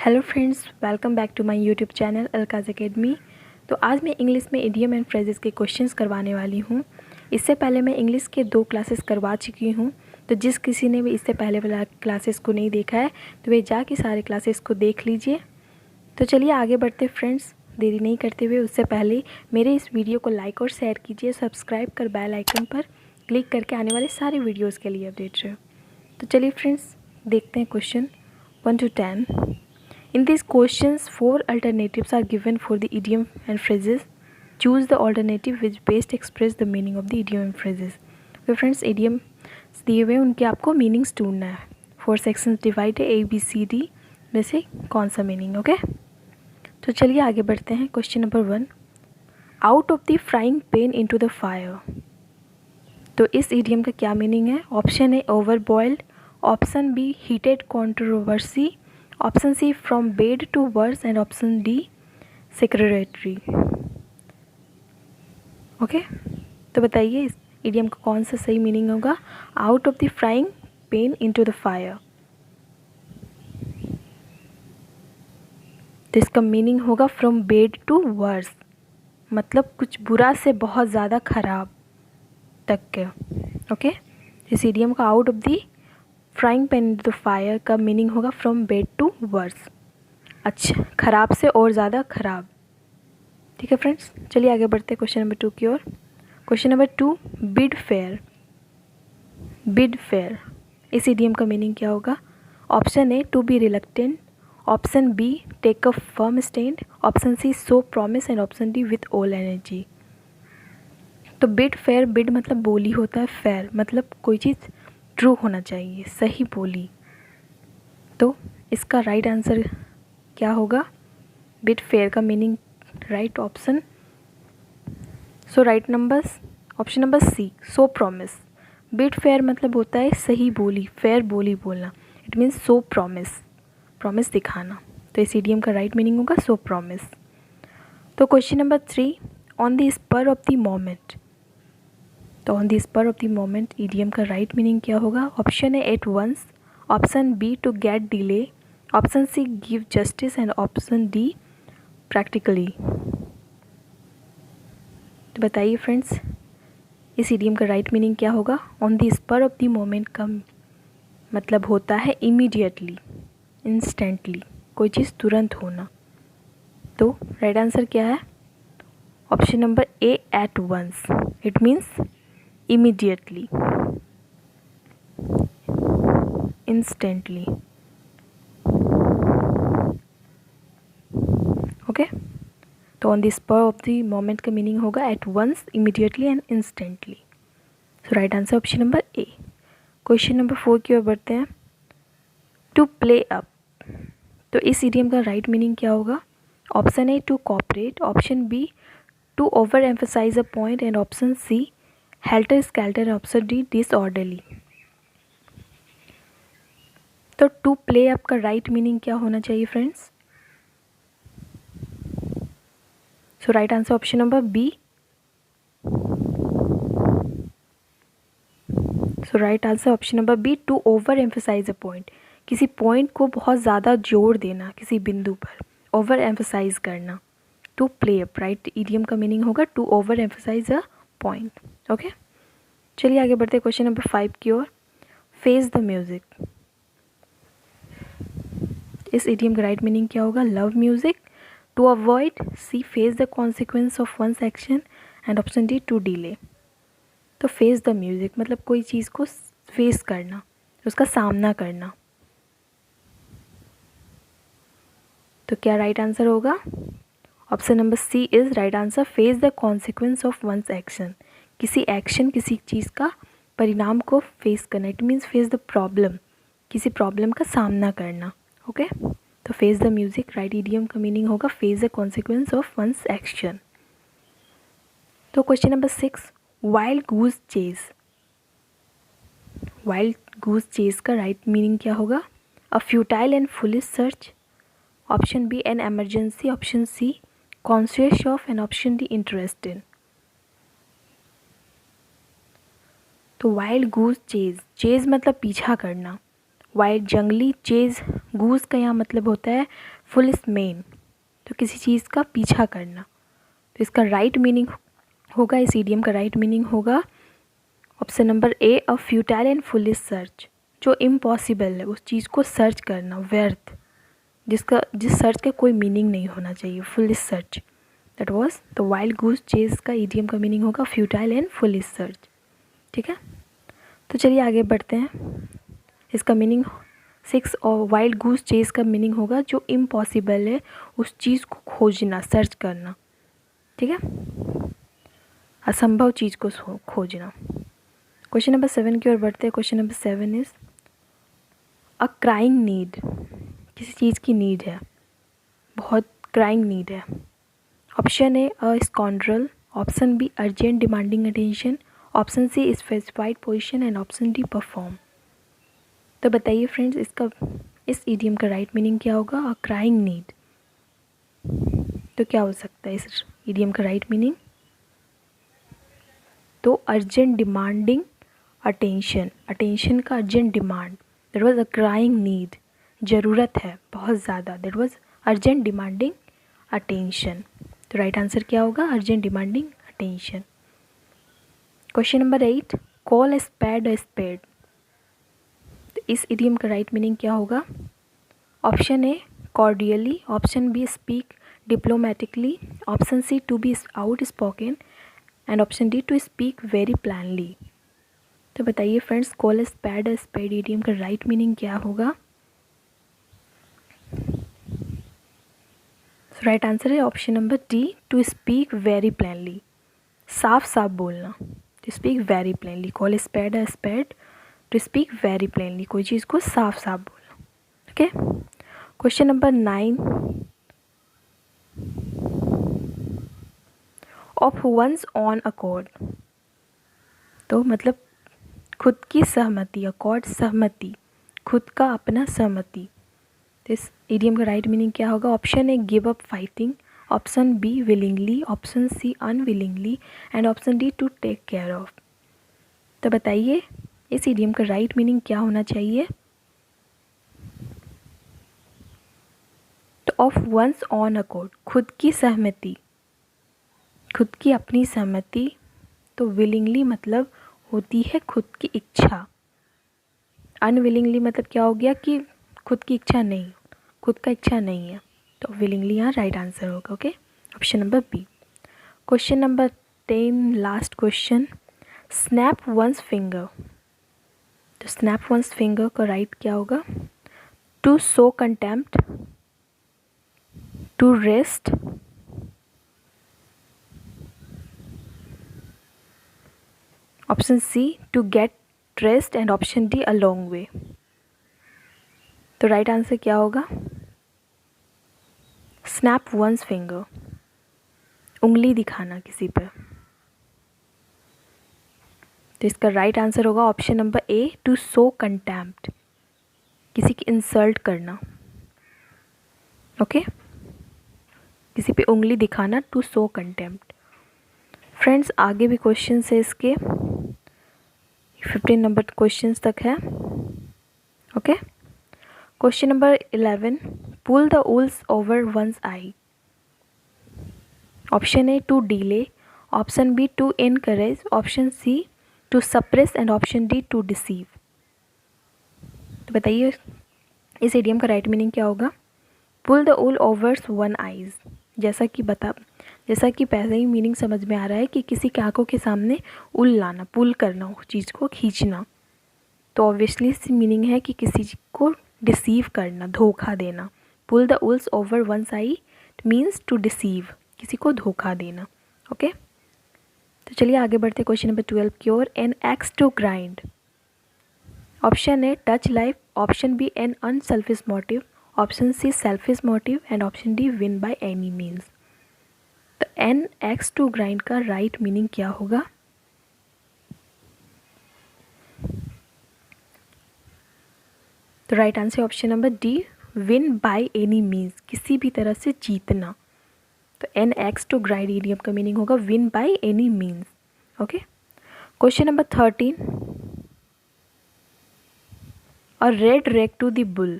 Hello friends, welcome back to my YouTube channel अलकाज़ academy. तो आज मैं इंग्लिश में इडियम एंड फ्रेजेस के क्वेश्चंस करवाने वाली हूँ। इससे पहले मैं इंग्लिश के 2 क्लासेस करवा चुकी हूँ। तो जिस किसी ने भी इससे पहले वाला क्लासेस को नहीं देखा है तो वे जाके सारे क्लासेस को देख लीजिए। तो चलिए आगे बढ़ते फ्रेंड्स, देरी नहीं करते हुए उससे पहले मेरे इस वीडियो को लाइक और शेयर कीजिए, सब्सक्राइब कर बेल आइकन पर क्लिक करके आने वाले सारे वीडियोज़ के लिए अपडेट रहे। तो चलिए फ्रेंड्स, देखते हैं question 1 to 10। In these questions, 4 alternatives are given for the idiom and phrases. Choose the alternative which best express the meaning of the idiom and phrases. तो फ्रेंड्स, idiom दिए हुए उनके आपको मीनिंग्स ढूंढना है। 4 सेक्शंस डिवाइड है, ABCD में से कौन सा मीनिंग, ओके। तो चलिए आगे बढ़ते हैं। Question number 1, out of the frying pan into the fire. तो इस इडियम का क्या मीनिंग है? Option A overboiled, option B heated controversy, option C from bad to worse and option D secretary. Okay, तो बताइए इस idiom का कौन सा सही मीनिंग होगा? Out of the frying pan into the fire. तो इसका मीनिंग होगा फ्रॉम बेड टू वर्स, मतलब कुछ बुरा से बहुत ज़्यादा खराब तक के। ओके, इस इडियम का out of the frying pan into the fire का मीनिंग होगा फ्रॉम बेड टू वर्स, अच्छा खराब से और ज़्यादा खराब। ठीक है फ्रेंड्स, चलिए आगे बढ़ते हैं क्वेश्चन नंबर 2 की ओर। Question number 2, bid fair. Bid fair, इस इडियम का मीनिंग क्या होगा? Option A to be reluctant, option B take a firm stand, option C show promise and option D with all energy. तो bid fair, bid मतलब बोली होता है, fair मतलब कोई चीज़ ट्रू होना चाहिए, सही बोली। तो इसका राइट आंसर क्या होगा? बिड फेयर का meaning right option, so right numbers option number C, show promise. Bid fair मतलब होता है सही बोली, फेयर बोली बोलना, it means show promise, promise दिखाना। तो इस इडियम का राइट मीनिंग होगा शो प्रॉमिस। तो question number 3, on the spur of the moment. तो on the spur of the moment idiom का राइट मीनिंग क्या होगा? Option A at once, option B to get delay, option C give justice and option D practically. तो बताइए friends, इस idiom का right meaning क्या होगा? On the spur of the moment का मतलब होता है इमीडिएटली, इंस्टेंटली, कोई चीज़ तुरंत होना। तो राइट आंसर क्या है? Option number A at once, it means immediately, instantly. Okay, तो on the spur of the moment का मीनिंग होगा at once, immediately and instantly. So right answer option number A. Question number 4 की ओर बढ़ते हैं। To play up, तो इस idiom का राइट मीनिंग क्या होगा? Option A to cooperate, option B to overemphasize a point and option C helter skelter, option D disorderly. तो टू प्ले अप का राइट मीनिंग क्या होना चाहिए friends? So right answer option number B, so right answer option number B, to overemphasize a point, किसी point को बहुत ज़्यादा जोर देना, किसी बिंदु पर ओवर एम्फसाइज करना। To play up, right idiom का मीनिंग होगा to overemphasize a point. Okay, चलिए आगे बढ़ते हैं क्वेश्चन नंबर 5 की ओर। फेस द म्यूजिक, इस इडियम का राइट मीनिंग क्या होगा? Love music, to avoid, C face the consequence of one's action and option D to delay. तो फेस द म्यूजिक मतलब कोई चीज़ को फेस करना, उसका सामना करना। तो क्या राइट आंसर होगा? Option number C is right answer, face the consequence of one's action, किसी एक्शन, किसी चीज़ का परिणाम को फेस करना, it means face the problem, किसी प्रॉब्लम का सामना करना। ओके, तो face the music right idiom का मीनिंग होगा face the consequence of one's action. तो question number 6, wild goose chase. Wild goose chase का राइट मीनिंग क्या होगा? अ futile and foolish search, option B an emergency, option C conscious of and option D interest in. तो wild goose chase, chase मतलब पीछा करना, wild जंगली, chase गूज का यहाँ मतलब होता है पुलिसमैन, तो किसी चीज़ का पीछा करना। तो इसका राइट मीनिंग होगा, इस इडियम का राइट मीनिंग होगा option number A, a futile and foolish search. जो इम्पॉसिबल है उस चीज़ को सर्च करना, व्यर्थ, जिस सर्च का कोई मीनिंग नहीं होना चाहिए, foolish search, that was the wild goose chase का इडियम का मीनिंग होगा फ्यूटाइल एंड फुलिश सर्च। ठीक है, तो चलिए आगे बढ़ते हैं। इसका मीनिंग 6 और वाइल्ड गूज चेज का मीनिंग होगा जो इम्पॉसिबल है उस चीज़ को खोजना, सर्च करना। ठीक है, असंभव चीज़ को खोजना। क्वेश्चन नंबर 7 की ओर बढ़ते हैं। Question number 7 is a crying need, किसी चीज़ की नीड है, बहुत क्राइंग नीड है। Option A, a scoundrel, option B, urgent demanding attention, option C, specified position and option D, perform. तो बताइए फ्रेंड्स, इसका इस इडियम का राइट मीनिंग क्या होगा? A crying need. तो क्या हो सकता है इस इडियम का राइट मीनिंग? तो अर्जेंट डिमांडिंग अटेंशन, अटेंशन का urgent demand, that was a crying need, ज़रूरत है बहुत ज़्यादा, that was urgent demanding attention. तो राइट आंसर क्या होगा? Urgent demanding attention. Question number 8, call a spade a spade. तो इस इडियम का राइट मीनिंग क्या होगा? Option A, cordially, option B, speak diplomatically, option C, to be outspoken and option D, to speak very plainly. तो बताइए friends, call a spade a spade idiom का right meaning क्या होगा? Right answer है option number D, to speak very plainly, साफ साफ बोलना, to speak very plainly. Call spade a spade, to speak very plainly, कोई चीज़ को साफ साफ बोलना। Okay, question number 9, of one's own accord. तो मतलब खुद की सहमति, अकॉर्ड सहमति, खुद का अपना सहमति। तो इस इडियम का राइट मीनिंग क्या होगा? Option A, give up fighting, option B, willingly, option C, unwillingly and option D, to take care of. तो बताइए इस इडियम का राइट मीनिंग क्या होना चाहिए? तो ऑफ वंस ऑन अकॉर्ड, खुद की सहमति, खुद की अपनी सहमति। तो विलिंगली मतलब होती है खुद की इच्छा, अनविलिंगली मतलब क्या हो गया कि खुद की इच्छा नहीं, खुद का इच्छा नहीं है। तो विलिंगली यहाँ राइट आंसर होगा। Okay, option number B. Question number 10, last question, snap one's finger. तो स्नैप वंस फिंगर का राइट क्या होगा? To show contempt, to rest, option C, to get rest and option D, a long way. तो right answer क्या होगा? Snap one's finger, उंगली दिखाना किसी पर। तो इसका राइट आंसर होगा option number A, to show contempt, किसी की इंसल्ट करना। ओके, किसी पे उंगली दिखाना, टू शो कंटेम्प्ट। फ्रेंड्स, आगे भी क्वेश्चन है इसके, 15 नंबर क्वेश्चन तक है। Okay, question number 11, pull the wools over one's eye. Option A, to delay, option B, to encourage, option C, to suppress and option D, to deceive. तो बताइए इस idiom का राइट मीनिंग क्या होगा? Pull the wool overs one eyes, जैसा कि पहले ही meaning समझ में आ रहा है कि किसी की आंखों के सामने उल लाना, पुल करना, उस चीज़ को खींचना। तो ऑब्वियसली इसकी मीनिंग है कि किसी को डिसीव करना, धोखा देना। Pull the wools over one's eye means to deceive, किसी को धोखा देना। ओके, तो चलिए आगे बढ़ते क्वेश्चन नंबर 12 की ओर। An axe to grind. Option A, touch life, option B, an unselfish motive, option C, selfish motive and option D, win by any means. तो एन एक्स टू ग्राइंड का right meaning क्या होगा? तो right answer option number D, win by any means, किसी भी तरह से जीतना। तो an axe to grind idiom का मीनिंग होगा win by any means. Okay, question number 13, a red rag to the bull.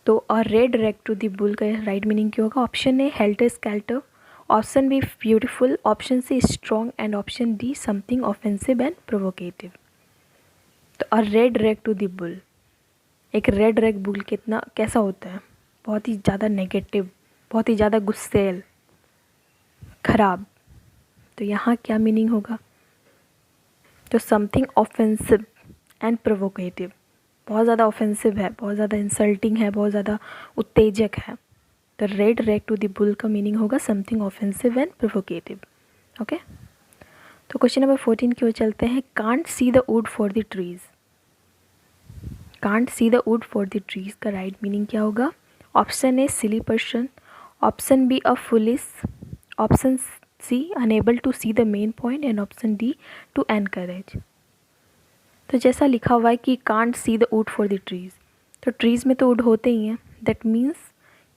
तो a red rag to the bull का राइट मीनिंग क्या होगा? Option A helter skelter, option B beautiful, option C strong and option D something offensive and provocative. तो a red rag to the bull, एक red rag bull कितना कैसा होता है? बहुत ही ज़्यादा नेगेटिव, बहुत ही ज़्यादा गुस्सेल, खराब। तो यहाँ क्या मीनिंग होगा? तो समथिंग ऑफेंसिव एंड प्रोवोकेटिव, बहुत ज़्यादा ऑफेंसिव है, बहुत ज़्यादा इंसल्टिंग है, बहुत ज़्यादा उत्तेजक है। तो red rag to the bull का मीनिंग होगा something offensive and provocative. Okay, तो क्वेश्चन नंबर 14 की ओर चलते हैं। Can't see the wood for the trees. Can't see the wood for the trees का राइट मीनिंग क्या होगा? Option A silly person, option B a foolish, option C unable to see the main point and option D to encourage. तो जैसा लिखा हुआ है कि can't see the wood for the trees, तो ट्रीज़ में तो वुड होते ही हैं। दैट मीन्स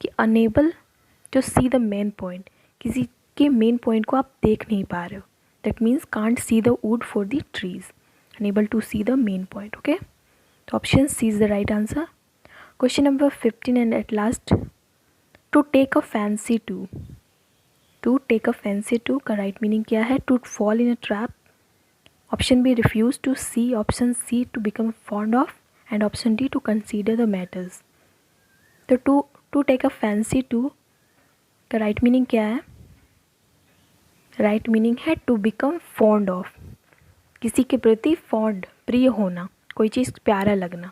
कि unable to see the main point, किसी के मेन पॉइंट को आप देख नहीं पा रहे हो। That means can't see the wood for the trees, unable to see the main point. Okay, तो option C is the right answer. Question number 15 and at last, to take a fancy to. To take a fancy to का right meaning क्या है? To fall in a trap, option B refuse to see, option C to become fond of and option D to consider the matters. तो to take a fancy to का right meaning क्या है? Right meaning है to become fond of, किसी के प्रति fond, प्रिय होना, कोई चीज़ प्यारा लगना।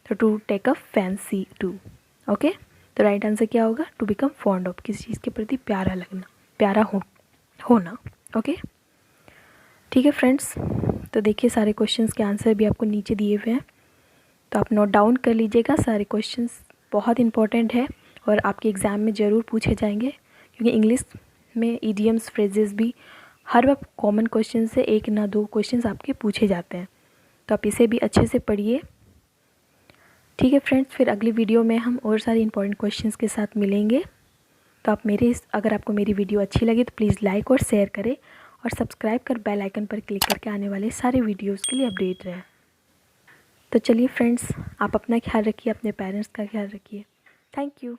तो to take a fancy to. Okay, तो राइट आंसर क्या होगा? टू बिकम फॉन्ड ऑफ, किसी चीज़ के प्रति प्यारा लगना, प्यारा होना। ओके, ठीक है फ्रेंड्स, तो देखिए सारे क्वेश्चंस के आंसर भी आपको नीचे दिए हुए हैं, तो आप नोट डाउन कर लीजिएगा। सारे क्वेश्चंस बहुत इंपॉर्टेंट है और आपके एग्ज़ाम में ज़रूर पूछे जाएंगे, क्योंकि इंग्लिश में ईडियम्स फ्रेजेस भी हर वक्त कॉमन क्वेश्चन से एक ना दो क्वेश्चंस आपके पूछे जाते हैं, तो आप इसे भी अच्छे से पढ़िए। ठीक है फ्रेंड्स, फिर अगली वीडियो में हम और सारे इंपॉर्टेंट क्वेश्चंस के साथ मिलेंगे। तो आप अगर आपको मेरी वीडियो अच्छी लगी तो प्लीज़ लाइक और शेयर करें और सब्सक्राइब कर बेल आइकन पर क्लिक करके आने वाले सारे वीडियोज़ के लिए अपडेट रहें। तो चलिए फ्रेंड्स, आप अपना ख्याल रखिए, अपने पेरेंट्स का ख्याल रखिए। Thank you.